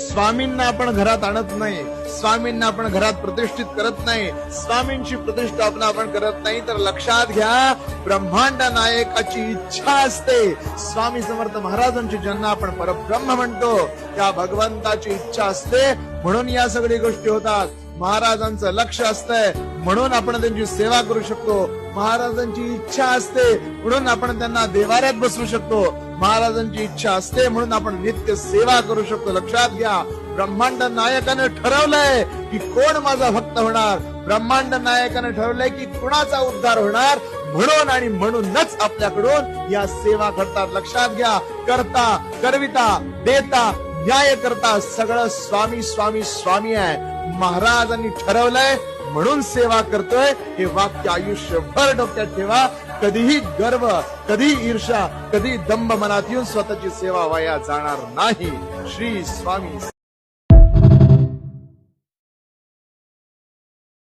स्वामींना आपण घरात आणत नाही, स्वामींना आपण घरात प्रतिष्ठित करत नाही, स्वामींची प्रतिष्ठापना आपण करत नाही, तर लक्षात घ्या ब्रह्मांड नायकाची इच्छा असते. स्वामी समर्थ महाराजांची ज्यांना आपण परब्रह्म म्हणतो त्या भगवंताची इच्छा असते, म्हणून या सगळ्या गोष्टी होतात. महाराजांचं लक्ष असतंय म्हणून आपण त्यांची सेवा करू शकतो. महाराजांची इच्छा असते म्हणून आपण त्यांना देवाऱ्यात बसवू शकतो. महाराजांची इच्छा असते म्हणून आपण नित्य सेवा करू शकतो. लक्षात घ्या ब्रह्मांड नायकाने ठरवलंय की कोण माझा भक्त होणार. ब्रह्मांड नायकाने ठरवलंय की कुणाचा उद्धार होणार, म्हणून आणि म्हणूनच आपल्याकडून या सेवा करतात. लक्षात घ्या करता, करविता, देता, न्याय करता सगळं स्वामी स्वामी स्वामी आहे. महाराजांनी ठरवलंय म्हणून सेवा करतोय. हे वाक्य आयुष्यभर डोक्यात ठेवा. कधीही गर्व, कधी ईर्षा, कधी दंभ मनात येऊन स्वतःची सेवा वाया जाणार नाही. श्री स्वामी